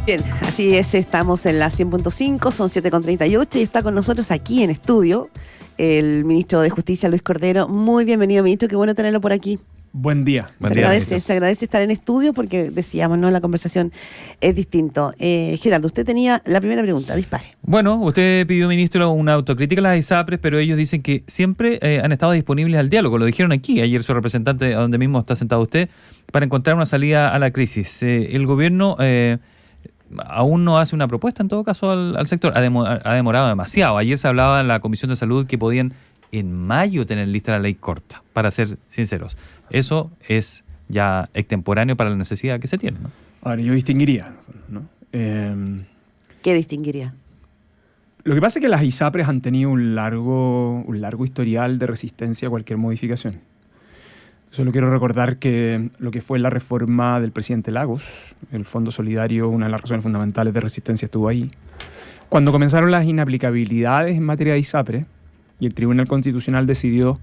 Bien, así es, estamos en la 100.5, son 7:38 y está con nosotros aquí en estudio el ministro de Justicia, Luis Cordero. Muy bienvenido, ministro, qué bueno tenerlo por aquí. Buen día. Se agradece estar en estudio porque decíamos, ¿no? La conversación es distinto. Gerardo, usted tenía la primera pregunta, dispare. Bueno, usted pidió, ministro, una autocrítica a las ISAPRES, pero ellos dicen que siempre han estado disponibles al diálogo. Lo dijeron aquí, ayer su representante, a donde mismo está sentado usted, para encontrar una salida a la crisis. El gobierno aún no hace una propuesta, en todo caso, al sector. Ha demorado demasiado. Ayer se hablaba en la Comisión de Salud que podían en mayo tener lista la ley corta, para ser sinceros. Eso es ya extemporáneo para la necesidad que se tiene, ¿no? Ahora, yo distinguiría, ¿no? ¿Qué distinguiría? Lo que pasa es que las ISAPRES han tenido un largo historial de resistencia a cualquier modificación. Solo quiero recordar que lo que fue la reforma del presidente Lagos, el Fondo Solidario, una de las razones fundamentales de resistencia estuvo ahí. Cuando comenzaron las inaplicabilidades en materia de ISAPRES, y el Tribunal Constitucional decidió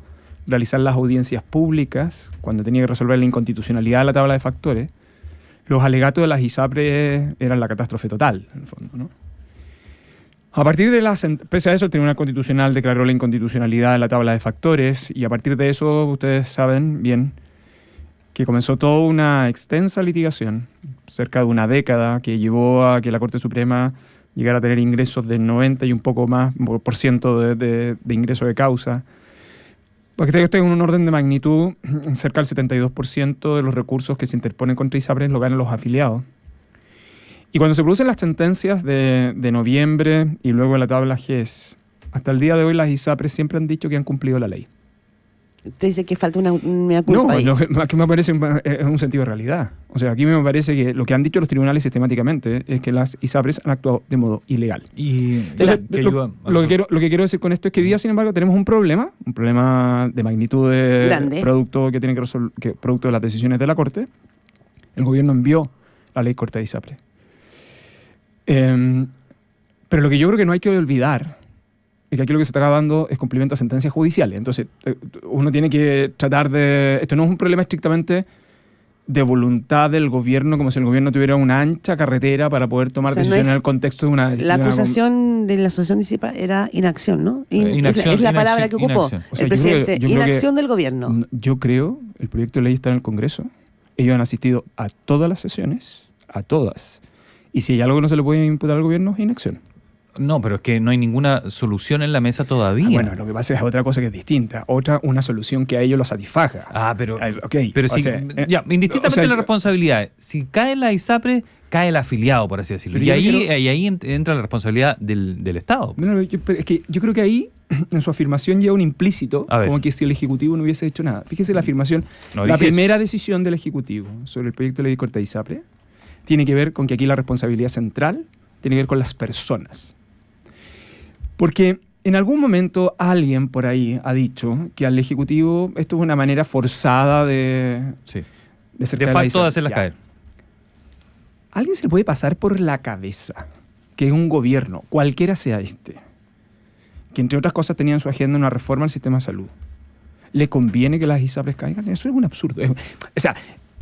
realizar las audiencias públicas, cuando tenía que resolver la inconstitucionalidad de la tabla de factores, los alegatos de las ISAPRES eran la catástrofe total, en el fondo, ¿no? A partir de pese a eso, el Tribunal Constitucional declaró la inconstitucionalidad de la tabla de factores, y a partir de eso, ustedes saben bien que comenzó toda una extensa litigación, cerca de una década, que llevó a que la Corte Suprema llegara a tener ingresos del 90 y un poco más por ciento de ingreso de causa. Porque esto es un orden de magnitud, cerca del 72% de los recursos que se interponen contra ISAPRES lo ganan los afiliados. Y cuando se producen las sentencias de noviembre y luego la tabla GES, hasta el día de hoy las ISAPRES siempre han dicho que han cumplido la ley. Usted dice que falta una culpa ahí. No, lo que me parece es un sentido de realidad. O sea, aquí me parece que lo que han dicho los tribunales sistemáticamente es que las ISAPRES han actuado de modo ilegal. Entonces, lo que quiero decir con esto es que hoy día, sin embargo, tenemos un problema de magnitud de producto que tiene que producto de las decisiones de la Corte. El gobierno envió la ley corta de ISAPRES. Pero lo que yo creo que no hay que olvidar es que aquí lo que se está dando es cumplimiento a sentencias judiciales. Entonces, uno tiene que tratar de... Esto no es un problema estrictamente de voluntad del gobierno, como si el gobierno tuviera una ancha carretera para poder tomar decisiones en el contexto de una... La acusación de la asociación de ISAPRES era inacción, ¿no? Es la palabra que ocupó el presidente. Inacción del gobierno. Yo creo, el proyecto de ley está en el Congreso. Ellos han asistido a todas las sesiones, a todas. Y si hay algo que no se le puede imputar al gobierno, es inacción. No, pero es que no hay ninguna solución en la mesa todavía. Bueno, lo que pasa es otra cosa que es distinta. Una solución que a ellos los satisfaga. Pero si, indistintamente de la responsabilidad, si cae la ISAPRES, cae el afiliado, por así decirlo. Y ahí entra la responsabilidad del Estado. Es que yo creo que ahí, en su afirmación, lleva un implícito, como que si el Ejecutivo no hubiese hecho nada. Fíjese la afirmación. La primera decisión del Ejecutivo sobre el proyecto de ley corta de ISAPRES tiene que ver con que aquí la responsabilidad central tiene que ver con las personas. Porque en algún momento alguien por ahí ha dicho que al Ejecutivo esto es una manera forzada de facto de hacerlas caer. ¿A alguien se le puede pasar por la cabeza que un gobierno, cualquiera sea este, que entre otras cosas tenía en su agenda una reforma al sistema de salud, le conviene que las ISAPRES caigan? Eso es un absurdo.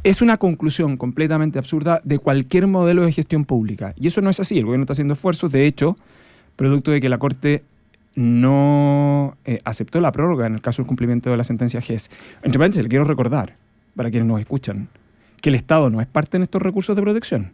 Es una conclusión completamente absurda de cualquier modelo de gestión pública. Y eso no es así. El gobierno está haciendo esfuerzos. De hecho, producto de que la Corte no aceptó la prórroga en el caso del cumplimiento de la sentencia GES. Entre paréntesis, le quiero recordar, para quienes nos escuchan, que el Estado no es parte en estos recursos de protección.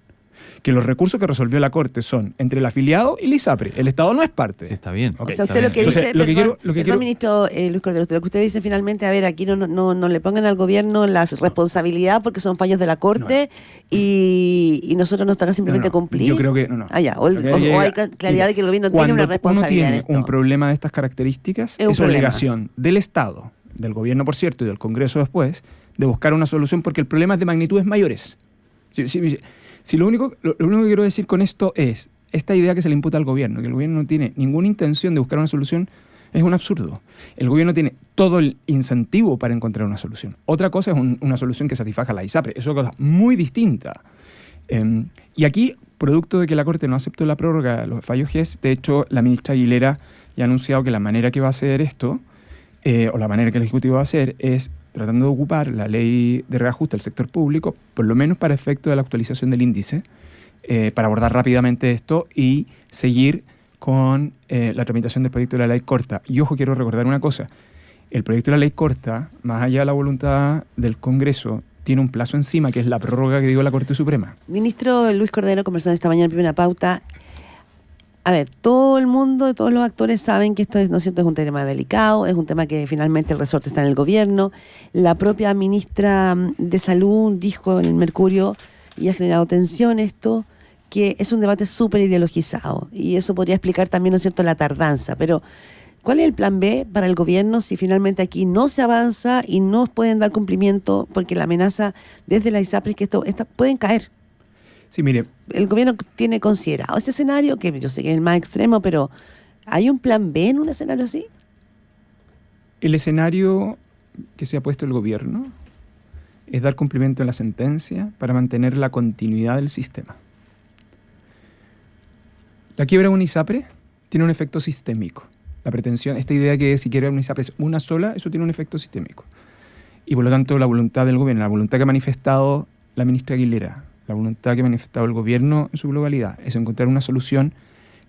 Que los recursos que resolvió la Corte son entre el afiliado y la ISAPRE. El Estado no es parte. Sí, está bien. Okay, o sea, usted lo que dice, ministro Luis Cordero, lo que usted dice finalmente, a ver, aquí no le pongan al gobierno la responsabilidad porque son fallos de la Corte y nosotros nos toca simplemente cumplir. Yo creo que no. O hay claridad de que el gobierno tiene una responsabilidad. Cuando uno tiene un problema de estas características, es obligación del Estado, del gobierno, por cierto, y del Congreso después, de buscar una solución porque el problema es de magnitudes mayores. Si lo único que quiero decir con esto es, esta idea que se le imputa al gobierno, que el gobierno no tiene ninguna intención de buscar una solución, es un absurdo. El gobierno tiene todo el incentivo para encontrar una solución. Otra cosa es una solución que satisfaga a la ISAPRE. Es una cosa muy distinta. Y aquí, producto de que la Corte no aceptó la prórroga de los fallos GES, de hecho, la ministra Aguilera ya ha anunciado que la manera que va a hacer esto, o la manera que el Ejecutivo va a hacer, es tratando de ocupar la ley de reajuste del sector público, por lo menos para efecto de la actualización del índice, para abordar rápidamente esto y seguir con la tramitación del proyecto de la ley corta. Y ojo, quiero recordar una cosa. El proyecto de la ley corta, más allá de la voluntad del Congreso, tiene un plazo encima, que es la prórroga que dio la Corte Suprema. Ministro Luis Cordero, conversando esta mañana en Primera Pauta. A ver, todo el mundo, todos los actores saben que esto es, ¿no es cierto?, es un tema delicado, es un tema que finalmente el resorte está en el gobierno. La propia ministra de Salud dijo en el Mercurio, y ha generado tensión esto, que es un debate súper ideologizado. Y eso podría explicar también, ¿no es cierto?, la tardanza. Pero, ¿cuál es el plan B para el gobierno si finalmente aquí no se avanza y no pueden dar cumplimiento? Porque la amenaza desde la ISAPRES es que esto pueden caer. Sí, mire. El gobierno tiene considerado ese escenario, que yo sé que es el más extremo, pero ¿hay un plan B en un escenario así? El escenario que se ha puesto el gobierno es dar cumplimiento a la sentencia para mantener la continuidad del sistema. La quiebra de una ISAPRE tiene un efecto sistémico. La pretensión, esta idea que si quiebra una ISAPRE es una sola, eso tiene un efecto sistémico. Y por lo tanto la voluntad del gobierno, la voluntad que ha manifestado la ministra Aguilera, la voluntad que ha manifestado el gobierno en su globalidad, es encontrar una solución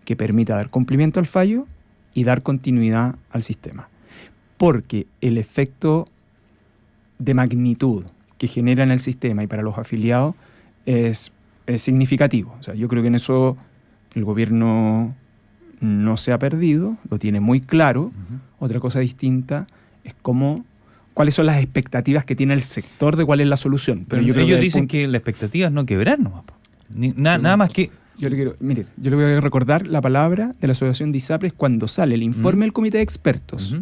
que permita dar cumplimiento al fallo y dar continuidad al sistema. Porque el efecto de magnitud que genera en el sistema y para los afiliados es significativo. O sea, yo creo que en eso el gobierno no se ha perdido, lo tiene muy claro. Otra cosa distinta es cuáles son las expectativas que tiene el sector de cuál es la solución. Pero yo creo ellos dicen que la expectativa es no quebrar nomás. Nada más que... Yo le voy a recordar la palabra de la Asociación de ISAPRES cuando sale el informe del Comité de Expertos,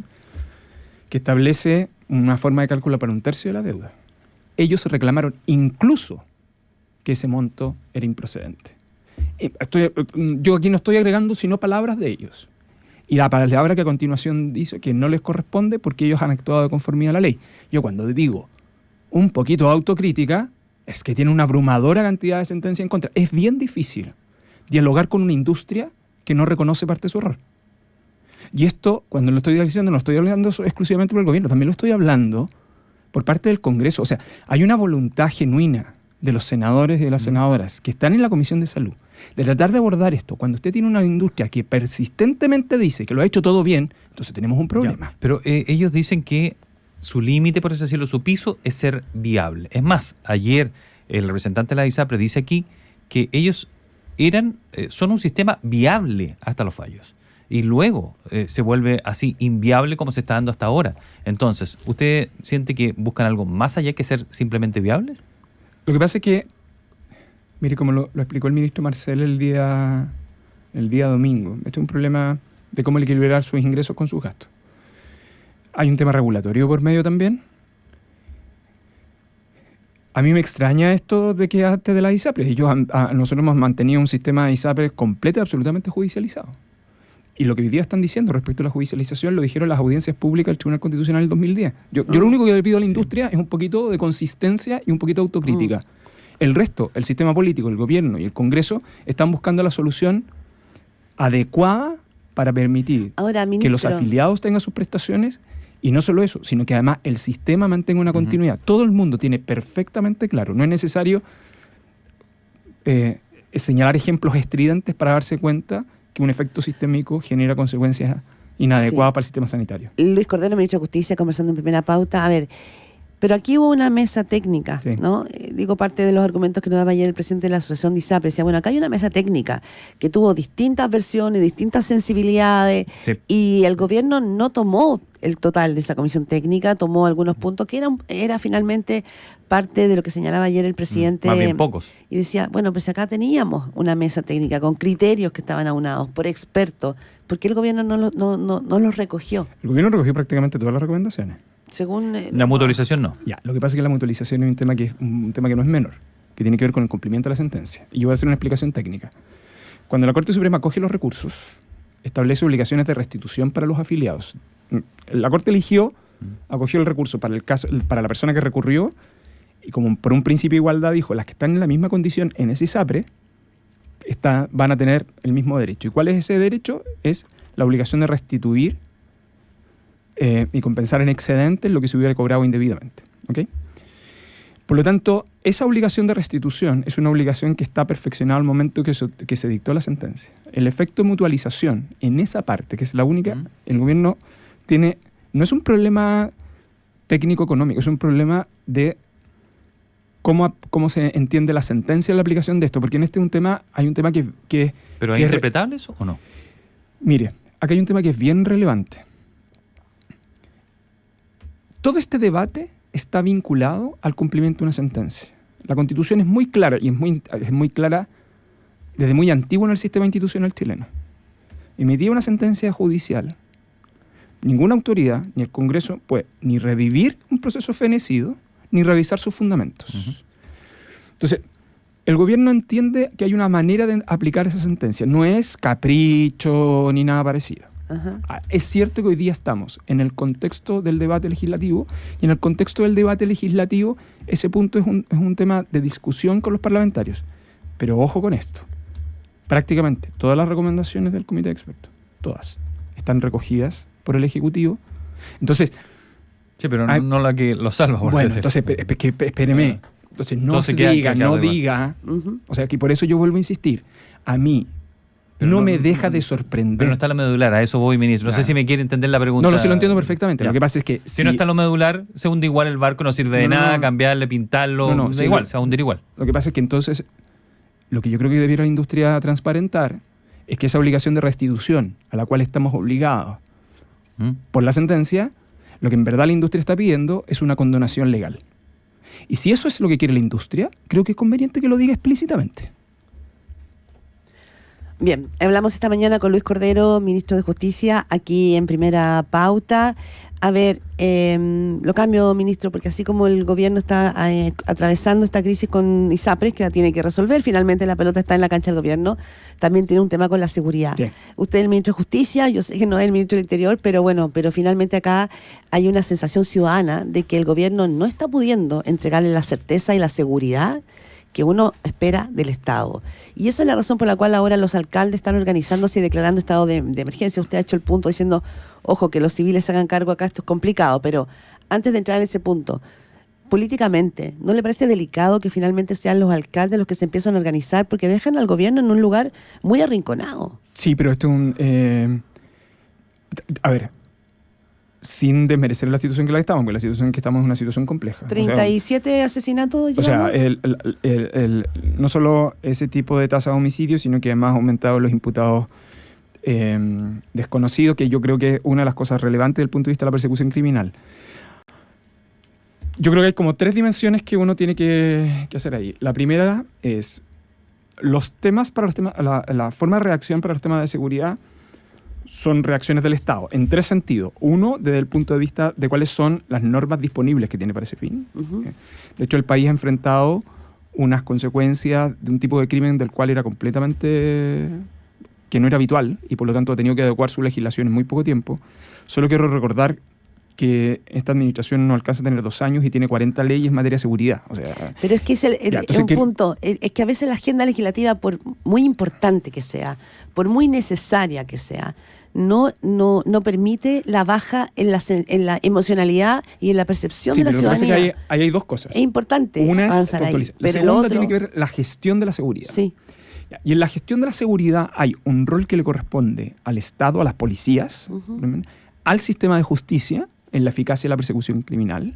que establece una forma de cálculo para 1/3 de la deuda. Ellos reclamaron incluso que ese monto era improcedente. Yo aquí no estoy agregando sino palabras de ellos. Y la palabra que a continuación dice que no les corresponde porque ellos han actuado de conformidad a la ley. Yo cuando digo un poquito de autocrítica, es que tiene una abrumadora cantidad de sentencias en contra. Es bien difícil dialogar con una industria que no reconoce parte de su error. Y esto, cuando lo estoy diciendo, no estoy hablando exclusivamente por el gobierno, también lo estoy hablando por parte del Congreso. O sea, hay una voluntad genuina de los senadores y de las senadoras que están en la Comisión de Salud, de tratar de abordar esto. Cuando usted tiene una industria que persistentemente dice que lo ha hecho todo bien, entonces tenemos un problema. Ya, pero ellos dicen que su límite, por así decirlo, su piso es ser viable. Es más, ayer el representante de la ISAPRE dice aquí que ellos son un sistema viable hasta los fallos. Y luego se vuelve así inviable como se está dando hasta ahora. Entonces, ¿usted siente que buscan algo más allá que ser simplemente viables? Lo que pasa es que, mire, como lo explicó el ministro Marcel el día domingo, este es un problema de cómo equilibrar sus ingresos con sus gastos. Hay un tema regulatorio por medio también. A mí me extraña esto de que antes de las ISAPRES, nosotros hemos mantenido un sistema de ISAPRES completo y absolutamente judicializado. Y lo que hoy día están diciendo respecto a la judicialización lo dijeron las audiencias públicas del Tribunal Constitucional en el 2010. Yo lo único que le pido a la industria es un poquito de consistencia y un poquito de autocrítica. El resto, el sistema político, el gobierno y el Congreso están buscando la solución adecuada para permitir que los afiliados tengan sus prestaciones y no solo eso, sino que además el sistema mantenga una continuidad. Todo el mundo tiene perfectamente claro, no es necesario señalar ejemplos estridentes para darse cuenta que un efecto sistémico genera consecuencias inadecuadas para el sistema sanitario. Luis Cordero, ministro de Justicia, conversando en Primera Pauta. A ver, pero aquí hubo una mesa técnica, ¿no? Digo, parte de los argumentos que nos daba ayer el presidente de la Asociación de ISAPRE. Decía, bueno, acá hay una mesa técnica que tuvo distintas versiones, distintas sensibilidades, y el gobierno no tomó el total de esa comisión técnica, tomó algunos puntos que era finalmente parte de lo que señalaba ayer el presidente. Más bien pocos. Y decía, bueno, pues acá teníamos una mesa técnica con criterios que estaban aunados por expertos. ¿Por qué el gobierno no los recogió? El gobierno recogió prácticamente todas las recomendaciones. Según la mutualización no. Ya, lo que pasa es que la mutualización es un tema que no es menor, que tiene que ver con el cumplimiento de la sentencia. Y yo voy a hacer una explicación técnica. Cuando la Corte Suprema coge los recursos, establece obligaciones de restitución para los afiliados. La Corte acogió el recurso para la persona que recurrió, y como por un principio de igualdad dijo, las que están en la misma condición en ese ISAPRE van a tener el mismo derecho. ¿Y cuál es ese derecho? Es la obligación de restituir y compensar en excedentes lo que se hubiera cobrado indebidamente. ¿Okay? Por lo tanto, esa obligación de restitución es una obligación que está perfeccionada al momento que se dictó la sentencia. El efecto de mutualización en esa parte, que es la única, el gobierno tiene, no es un problema técnico-económico, es un problema de cómo se entiende la sentencia de la aplicación de esto, porque en este hay un tema que ¿Pero es interpretable eso o no? Mire, acá hay un tema que es bien relevante. Todo este debate está vinculado al cumplimiento de una sentencia. La Constitución es muy clara, y es muy clara desde muy antiguo en el sistema institucional chileno. Emitía una sentencia judicial, ninguna autoridad, ni el Congreso, puede ni revivir un proceso fenecido, ni revisar sus fundamentos. Entonces, el gobierno entiende que hay una manera de aplicar esa sentencia. No es capricho ni nada parecido. Es cierto que hoy día estamos en el contexto del debate legislativo, y en el contexto del debate legislativo ese punto es un tema de discusión con los parlamentarios. Pero ojo con esto. Prácticamente todas las recomendaciones del comité de expertos, todas, están recogidas por el Ejecutivo. Entonces... Sí, pero no la que lo salva. Bueno, entonces, espéreme. Entonces, no diga. O sea, que por eso yo vuelvo a insistir. A mí no me deja de sorprender. Pero no está lo medular, a eso voy, ministro. No sé si me quiere entender la pregunta. No, sí lo entiendo perfectamente. Ya. Lo que pasa es que... Si no está lo medular, se hunde igual el barco, no sirve de nada, cambiarle, pintarlo, da igual, se va a hundir igual. Lo que pasa es que entonces, lo que yo creo que debiera la industria transparentar es que esa obligación de restitución a la cual estamos obligados por la sentencia, lo que en verdad la industria está pidiendo es una condonación legal. Y si eso es lo que quiere la industria, creo que es conveniente que lo diga explícitamente. Bien, hablamos esta mañana con Luis Cordero, ministro de Justicia, aquí en Primera Pauta. A ver, lo cambio, ministro, porque así como el gobierno está atravesando esta crisis con ISAPRES, que la tiene que resolver, finalmente la pelota está en la cancha del gobierno, también tiene un tema con la seguridad. Sí. Usted es el ministro de Justicia, yo sé que no es el ministro del Interior, pero finalmente acá hay una sensación ciudadana de que el gobierno no está pudiendo entregarle la certeza y la seguridad que uno espera del Estado. Y esa es la razón por la cual ahora los alcaldes están organizándose y declarando estado de emergencia. Usted ha hecho el punto diciendo, ojo, que los civiles se hagan cargo acá, esto es complicado, pero antes de entrar en ese punto, políticamente, ¿no le parece delicado que finalmente sean los alcaldes los que se empiezan a organizar? Porque dejan al gobierno en un lugar muy arrinconado. Sí, pero esto es un... a ver... sin desmerecer la situación en la que estamos, porque la situación en que estamos es una situación compleja. 37 asesinatos. O sea, no solo ese tipo de tasa de homicidios, sino que además ha aumentado los imputados desconocidos, que yo creo que es una de las cosas relevantes desde el punto de vista de la persecución criminal. Yo creo que hay como 3 dimensiones que uno tiene que hacer ahí. La primera es la forma de reacción para los temas de seguridad son reacciones del Estado, en 3 sentidos. Uno, desde el punto de vista de cuáles son las normas disponibles que tiene para ese fin. De hecho, el país ha enfrentado unas consecuencias de un tipo de crimen del cual era completamente... que no era habitual, y por lo tanto ha tenido que adecuar su legislación en muy poco tiempo. Solo quiero recordar que esta administración no alcanza a tener 2 años y tiene 40 leyes en materia de seguridad. O sea, pero es que es un punto, es que a veces la agenda legislativa, por muy importante que sea, por muy necesaria que sea, no permite la baja en la emocionalidad y en la percepción de la ciudadanía. Sí, pero lo que pasa es que ahí hay 2 cosas. Es importante. Una es puntualizar. La segunda tiene que ver la gestión de la seguridad. Sí. Y en la gestión de la seguridad hay un rol que le corresponde al Estado, a las policías, al sistema de justicia, en la eficacia de la persecución criminal,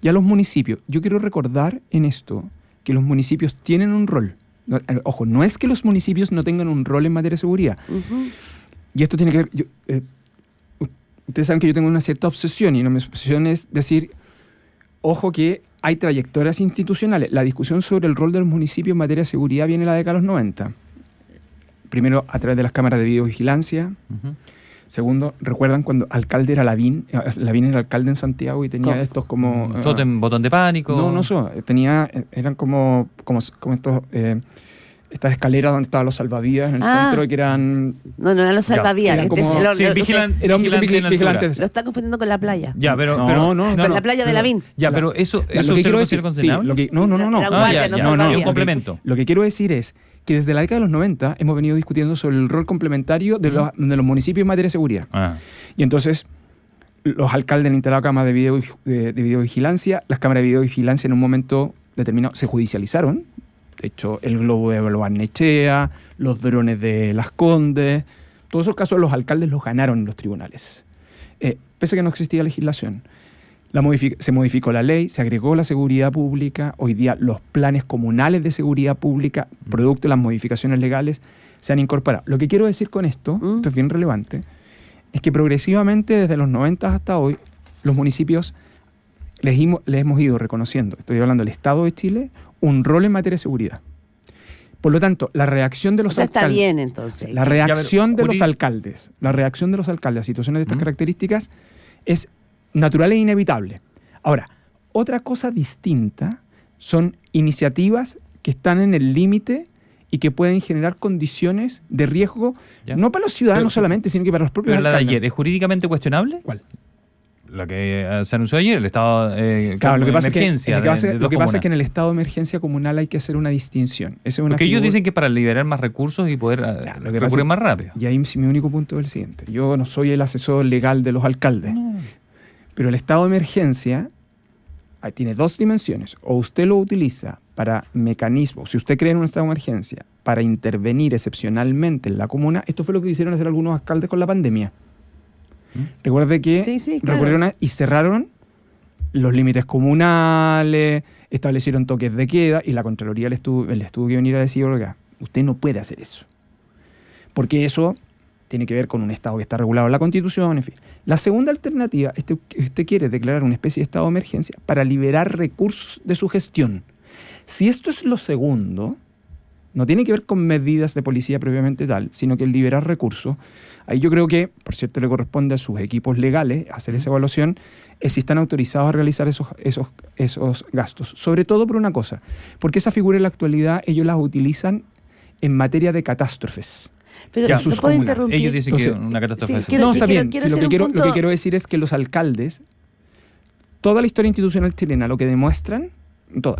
y a los municipios. Yo quiero recordar en esto que los municipios tienen un rol. Ojo, no es que los municipios no tengan un rol en materia de seguridad. Y esto tiene que ver... ustedes saben que yo tengo una cierta obsesión, y mi obsesión es decir, ojo que hay trayectorias institucionales. La discusión sobre el rol de los municipios en materia de seguridad viene en la década de los 90. Primero, a través de las cámaras de videovigilancia. Segundo, ¿recuerdan cuando alcalde era Lavín? Lavín era alcalde en Santiago y tenía estos como... ¿Tótem, botón de pánico? Eran como estos... estas escaleras donde estaban los salvavidas en el centro, que eran... No eran los salvavidas. Eran como... vigilantes. Lo está confundiendo con la playa. Ya, pero con la playa de Lavín. Ya, pero eso lo que quiero decir... Un complemento. Lo que quiero decir es que desde la década de los 90 hemos venido discutiendo sobre el rol complementario de los municipios en materia de seguridad. Y entonces, los alcaldes han instalado cámaras de videovigilancia. Las cámaras de videovigilancia en un momento determinado se judicializaron. De hecho, el globo de Barnechea, los drones de Las Condes, todos esos casos los alcaldes los ganaron en los tribunales. Pese a que no existía legislación. Se modificó la ley, se agregó la seguridad pública. Hoy día los planes comunales de seguridad pública, producto de las modificaciones legales, se han incorporado. Lo que quiero decir con esto es bien relevante, es que progresivamente desde los 90 hasta hoy, los municipios les hemos ido reconociendo, estoy hablando del Estado de Chile, un rol en materia de seguridad. Por lo tanto, la reacción de los alcaldes... Está bien, entonces. La reacción de los alcaldes a situaciones de estas características es natural e inevitable. Ahora, otra cosa distinta son iniciativas que están en el límite y que pueden generar condiciones de riesgo, no para los ciudadanos solamente, sino que para los propios alcaldes. ¿Pero la de ayer es jurídicamente cuestionable? ¿Cuál? Lo que se anunció ayer, el estado de emergencia. Lo que pasa es que en el estado de emergencia comunal hay que hacer una distinción. Porque ellos dicen que para liberar más recursos y poder recurrir más rápido. Y ahí mi único punto es el siguiente. Yo no soy el asesor legal de los alcaldes, pero el estado de emergencia tiene dos dimensiones. O usted lo utiliza para mecanismos, si usted cree en un estado de emergencia, para intervenir excepcionalmente en la comuna. Esto fue lo que quisieron hacer algunos alcaldes con la pandemia. Recuerde que recurrieron y cerraron los límites comunales, establecieron toques de queda y la Contraloría les tuvo que venir a decir, oiga, usted no puede hacer eso. Porque eso tiene que ver con un Estado que está regulado en la Constitución, en fin. La segunda alternativa es que usted quiere declarar una especie de estado de emergencia para liberar recursos de su gestión. Si esto es lo segundo, no tiene que ver con medidas de policía propiamente tal, sino que el liberar recursos. Ahí yo creo que, por cierto, le corresponde a sus equipos legales hacer esa evaluación, si están autorizados a realizar esos gastos. Sobre todo por una cosa, porque esa figura en la actualidad ellos las utilizan en materia de catástrofes. Pero no puedo interrumpir. Ellos dicen que una catástrofe. No, está bien. Lo que quiero decir es que los alcaldes, toda la historia institucional chilena, lo que demuestran,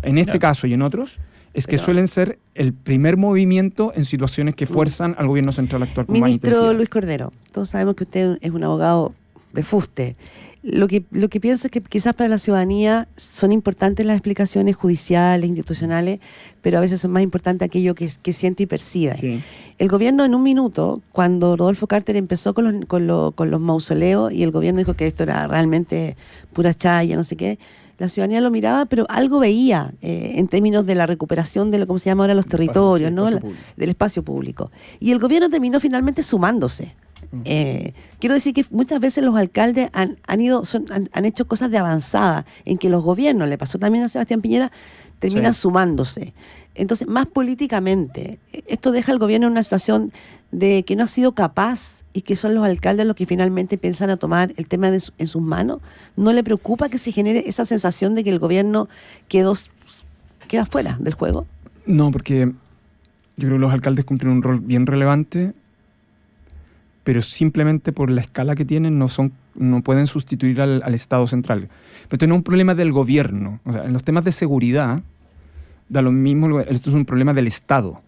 en este caso y en otros, es que suelen ser el primer movimiento en situaciones que fuerzan al gobierno central a actuar con más intensidad. Ministro Luis Cordero, todos sabemos que usted es un abogado de fuste. Lo que pienso es que quizás para la ciudadanía son importantes las explicaciones judiciales, institucionales, pero a veces son más importantes aquello que siente y percibe. Sí. El gobierno en un minuto, cuando Rodolfo Carter empezó con los mausoleos y el gobierno dijo que esto era realmente pura chaya, no sé qué, la ciudadanía lo miraba, pero algo veía en términos de la recuperación de ¿cómo se llama ahora? Los territorios, ¿no? Del espacio público. Y el gobierno terminó finalmente sumándose. Quiero decir que muchas veces los alcaldes han hecho cosas de avanzada, en que los gobiernos, le pasó también a Sebastián Piñera, terminan sumándose. Entonces, más políticamente, esto deja al gobierno en una situación de que no ha sido capaz y que son los alcaldes los que finalmente piensan a tomar el tema en sus manos. ¿No le preocupa que se genere esa sensación de que el gobierno queda fuera del juego? No, porque yo creo que los alcaldes cumplen un rol bien relevante, pero simplemente por la escala que tienen no pueden sustituir al Estado central. Pero esto no es un problema del gobierno. O sea, en los temas de seguridad, da lo mismo, esto es un problema del Estado.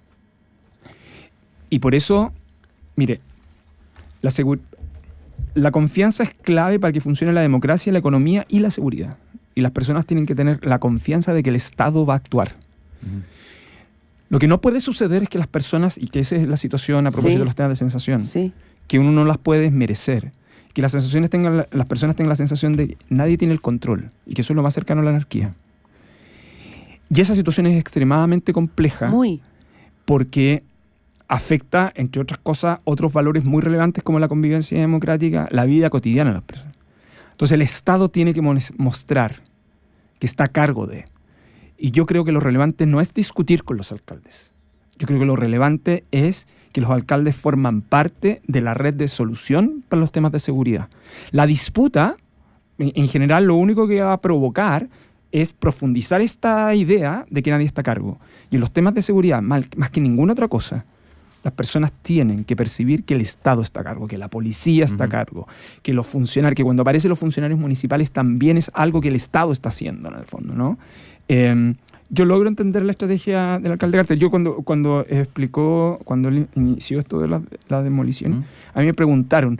Y por eso, mire, la confianza es clave para que funcione la democracia, la economía y la seguridad. Y las personas tienen que tener la confianza de que el Estado va a actuar. Lo que no puede suceder es que las personas, y que esa es la situación a propósito de los temas de sensación, que uno no las puede desmerecer, que las personas tengan la sensación de que nadie tiene el control y que eso es lo más cercano a la anarquía. Y esa situación es extremadamente compleja porque afecta, entre otras cosas, otros valores muy relevantes como la convivencia democrática, la vida cotidiana de las personas. Entonces el Estado tiene que mostrar que está a cargo de. Y yo creo que lo relevante no es discutir con los alcaldes. Yo creo que lo relevante es que los alcaldes forman parte de la red de solución para los temas de seguridad. La disputa, en general, lo único que va a provocar es profundizar esta idea de que nadie está a cargo. Y en los temas de seguridad, más que ninguna otra cosa, las personas tienen que percibir que el Estado está a cargo, que la policía está a cargo, que los funcionarios, que cuando aparecen los funcionarios municipales también es algo que el Estado está haciendo, en el fondo, ¿no? Yo logro entender la estrategia del alcalde Carter. Yo cuando él inició esto de la demolición, a mí me preguntaron,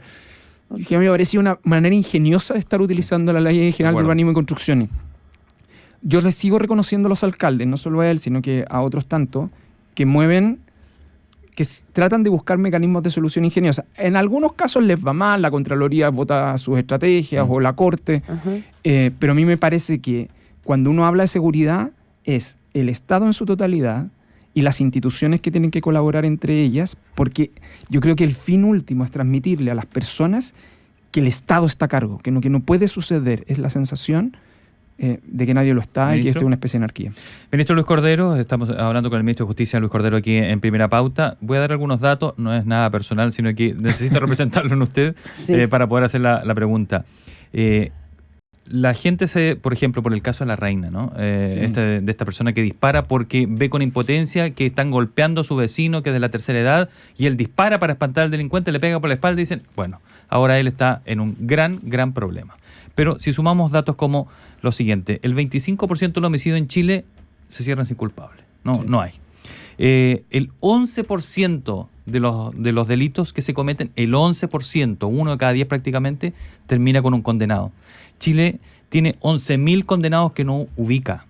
Que a mí me parecía una manera ingeniosa de estar utilizando la Ley General de Urbanismo y Construcciones. Yo les sigo reconociendo a los alcaldes, no solo a él, sino que a otros tantos, que tratan de buscar mecanismos de solución ingeniosa. En algunos casos les va mal, la Contraloría vota sus estrategias o la Corte, pero a mí me parece que cuando uno habla de seguridad es el Estado en su totalidad y las instituciones que tienen que colaborar entre ellas, porque yo creo que el fin último es transmitirle a las personas que el Estado está a cargo, que no puede suceder, es la sensación de que nadie lo está. ¿Ministro? Y que esto es una especie de anarquía. Ministro Luis Cordero, estamos hablando con el Ministro de Justicia, Luis Cordero, aquí en Primera Pauta. Voy a dar algunos datos, no es nada personal, sino que necesito representarlo en usted para poder hacer la pregunta. La gente por ejemplo, por el caso de la reina, ¿no? De esta persona que dispara porque ve con impotencia que están golpeando a su vecino, que es de la tercera edad, y él dispara para espantar al delincuente, le pega por la espalda y dicen, bueno, ahora él está en un gran problema. Pero si sumamos datos como lo siguiente, el 25% de los homicidios en Chile se cierran sin culpable. No hay. El 11% de los delitos que se cometen, el 11%, 1 de cada 10 prácticamente, termina con un condenado. Chile tiene 11.000 condenados que no ubica.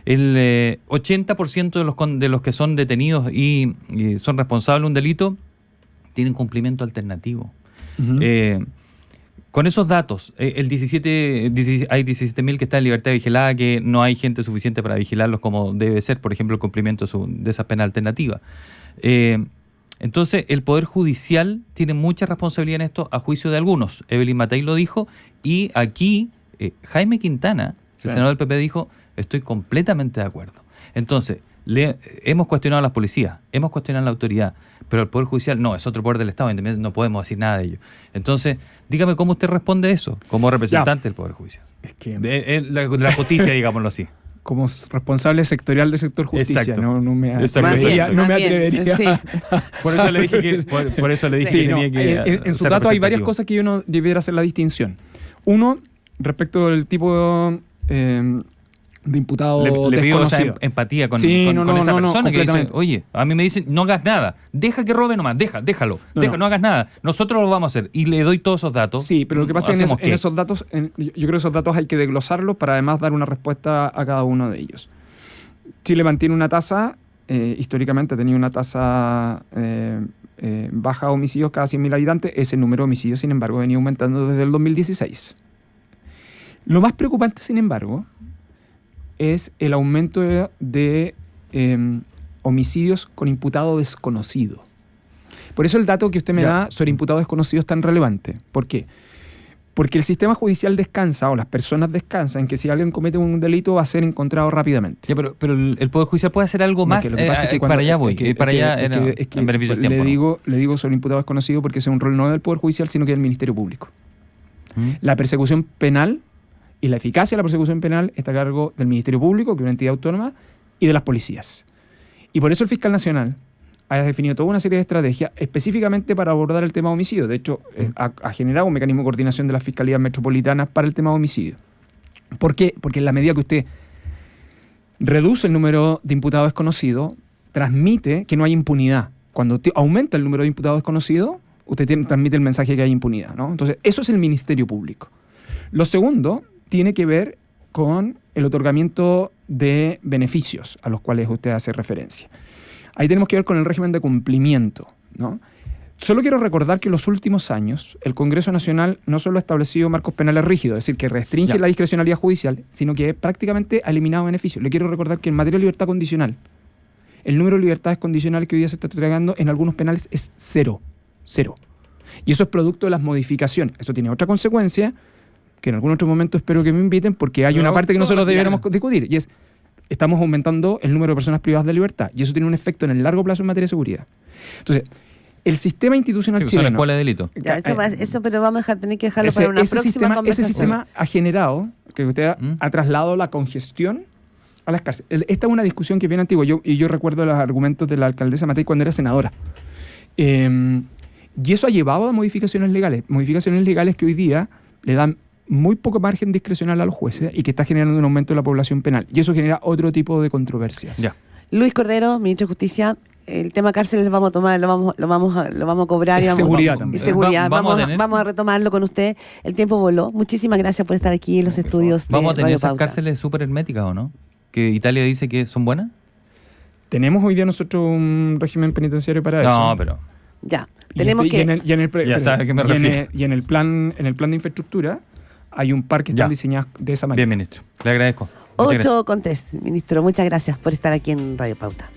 El 80% de los que son detenidos y son responsables de un delito tienen cumplimiento alternativo. Con esos datos, hay 17.000 que están en libertad vigilada, que no hay gente suficiente para vigilarlos como debe ser, por ejemplo, el cumplimiento de esa pena alternativa. Entonces, el Poder Judicial tiene mucha responsabilidad en esto, a juicio de algunos. Evelyn Matei lo dijo, y aquí Jaime Quintana, el senador del PP, dijo, estoy completamente de acuerdo. Entonces, hemos cuestionado a las policías, hemos cuestionado a la autoridad, pero el Poder Judicial no, es otro poder del Estado, no podemos decir nada de ello. Entonces, dígame cómo usted responde eso, como representante del Poder Judicial. Es que de la justicia, digámoslo así. Como responsable sectorial del sector justicia. Exacto. No me atrevería. Sí. Por eso le dije que tenía que en su dato hay varias cosas que yo no debiera hacer la distinción. Uno, respecto del tipo de imputado le pido desconocido. Empatía con esa persona que dice, oye, a mí me dicen, no hagas nada, deja que robe nomás, déjalo, no hagas nada, nosotros lo vamos a hacer, y le doy todos esos datos. Sí, pero lo que pasa es que en esos datos, yo creo que esos datos hay que desglosarlos para además dar una respuesta a cada uno de ellos. Chile mantiene una tasa, históricamente ha tenido una tasa baja de homicidios cada 100.000 habitantes. Ese número de homicidios, sin embargo, venía aumentando desde el 2016. Lo más preocupante, sin embargo, es el aumento de homicidios con imputado desconocido. Por eso el dato que usted me da sobre imputado desconocido es tan relevante. ¿Por qué? Porque el sistema judicial descansa, o las personas descansan, en que si alguien comete un delito va a ser encontrado rápidamente. Pero el Poder Judicial puede hacer algo más. Para allá voy. En beneficio del tiempo. Le digo sobre imputado desconocido porque ese es un rol no del Poder Judicial, sino que del Ministerio Público. La persecución penal y la eficacia de la persecución penal está a cargo del Ministerio Público, que es una entidad autónoma, y de las policías. Y por eso el fiscal nacional ha definido toda una serie de estrategias específicamente para abordar el tema de homicidio. De hecho, ha generado un mecanismo de coordinación de las fiscalías metropolitanas para el tema de homicidio. ¿Por qué? Porque en la medida que usted reduce el número de imputados desconocidos, transmite que no hay impunidad. Cuando aumenta el número de imputados desconocidos, usted transmite el mensaje que hay impunidad, ¿no? Entonces, eso es el Ministerio Público. Lo segundo tiene que ver con el otorgamiento de beneficios a los cuales usted hace referencia. Ahí tenemos que ver con el régimen de cumplimiento, ¿no? Solo quiero recordar que en los últimos años el Congreso Nacional no solo ha establecido marcos penales rígidos, es decir, que restringe la discrecionalidad judicial, sino que prácticamente ha eliminado beneficios. Le quiero recordar que en materia de libertad condicional, el número de libertades condicionales que hoy día se está entregando en algunos penales es cero. Y eso es producto de las modificaciones. Eso tiene otra consecuencia, que en algún otro momento espero que me inviten, porque hay una parte que nosotros debiéramos discutir, y es, estamos aumentando el número de personas privadas de libertad, y eso tiene un efecto en el largo plazo en materia de seguridad. Entonces, el sistema institucional chileno... Son escuelas de delito. Ya, eso, pero vamos a tener que dejarlo para una próxima conversación. Ese sistema ha generado, que usted ha trasladado la congestión a las cárceles. Esta es una discusión que es bien antigua, y yo recuerdo los argumentos de la alcaldesa Matei cuando era senadora. Y eso ha llevado a modificaciones legales que hoy día le dan muy poco margen discrecional a los jueces y que está generando un aumento de la población penal. Y eso genera otro tipo de controversias. Luis Cordero, ministro de Justicia, el tema cárceles lo vamos a tomar, lo vamos a cobrar. Seguridad también. Y seguridad. Vamos Vamos a retomarlo con usted. El tiempo voló. Muchísimas gracias por estar aquí en los estudios de ¿Vamos a tener Radio esas Pauta. cárceles súper herméticas o no? ¿Que Italia dice que son buenas? Tenemos hoy día nosotros un régimen penitenciario para eso. No, pero... Ya, tenemos que... Ya sabe a qué me refiero. Y en el plan de infraestructura hay un par que están diseñados de esa manera. Bien, ministro. Le agradezco. Muchas gracias. 8:03, ministro. Muchas gracias por estar aquí en Radio Pauta.